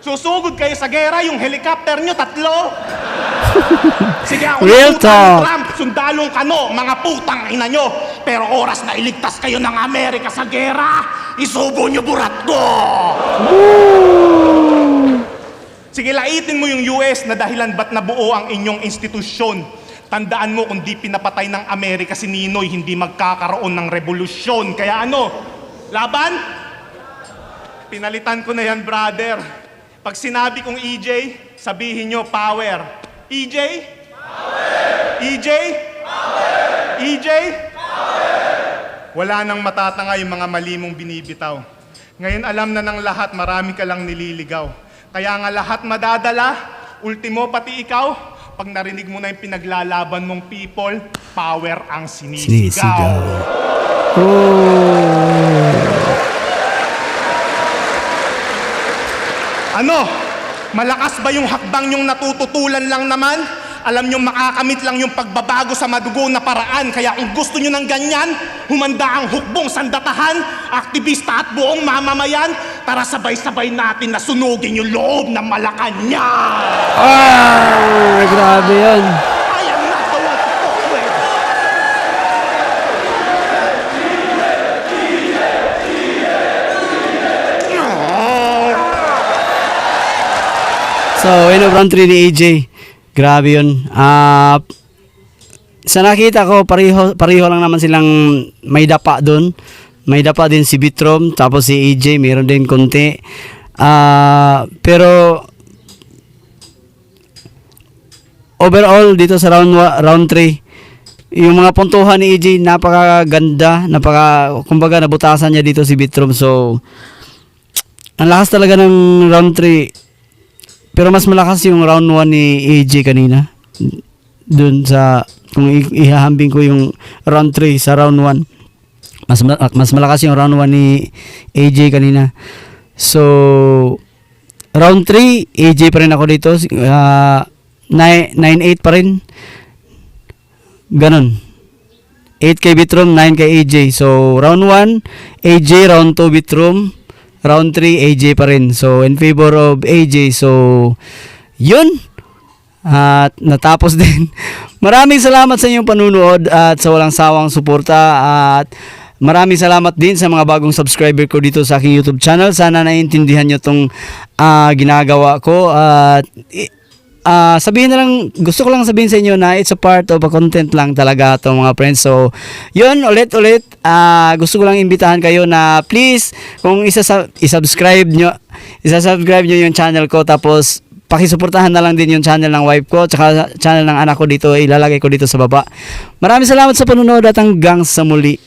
Susugod kayo sa gera, yung helicopter nyo, 3. Sige, ako Real na talk. Trump, sundalong kano, mga putang ina nyo. Pero oras na iligtas kayo ng Amerika sa gera, isubo nyo burat ko. Sige, laitin mo yung US na dahilan ba't nabuo ang inyong institusyon. Tandaan mo kung di pinapatay ng Amerika si Ninoy, hindi magkakaroon ng revolusyon. Kaya ano, laban? Pinalitan ko na yan, brother. Pag sinabi kong EJ, sabihin nyo, power. EJ? Power! EJ? Power! EJ? Power! Wala nang matatanga yung mga mali mong binibitaw. Ngayon alam na ng lahat, marami ka lang nililigaw. Kaya nga lahat madadala, ultimo pati ikaw, pag narinig mo na yung pinaglalaban mong people, power ang sinisigaw. Ano? Malakas ba yung hakbang yung natututulan lang naman? Alam nyo, makakamit lang yung pagbabago sa madugo na paraan. Kaya kung gusto nyo ng ganyan, humanda ang hukbong sandatahan, aktivista at buong mamamayan, tara sabay-sabay natin na sunugin yung loob ng Malacanang. Grabe yan. I am not the one to fuck with. So, round 3 ni AJ. Grabe yun. Sa nakita ko, pareho lang naman silang may dapa doon. May dapa din si Bitrom, tapos si AJ, mayroon din konti. Pero, overall, dito sa round 3, yung mga puntuhan ni AJ, napakaganda. Kumbaga, nabutasan niya dito si Bitrom. So, ang lakas talaga ng round 3. Pero mas malakas yung round 1 ni AJ kanina. Doon sa, kung ihahambing ko yung round 3 sa round 1. Mas malakas yung round 1 ni AJ kanina. So, round 3, AJ pa rin ako dito. 9-8 pa rin. Ganon. 8 kay Bitrom, 9 kay AJ. So, round 1, AJ, round 2, Bitrom. Round 3, AJ pa rin. So, in favor of AJ. So, yun. At natapos din. Maraming salamat sa inyong panunood at sa walang sawang suporta. At maraming salamat din sa mga bagong subscriber ko dito sa aking YouTube channel. Sana naiintindihan nyo itong ginagawa ko. At sabihin na lang, gusto ko lang sabihin sa inyo na it's a part of a content lang talaga itong mga friends. So, yun, ulit, gusto ko lang imbitahan kayo na please, kung isubscribe nyo yung channel ko, tapos pakisuportahan na lang din yung channel ng wife ko, tsaka channel ng anak ko dito, ilalagay ko dito sa baba. Maraming salamat sa panunood at hanggang sa muli.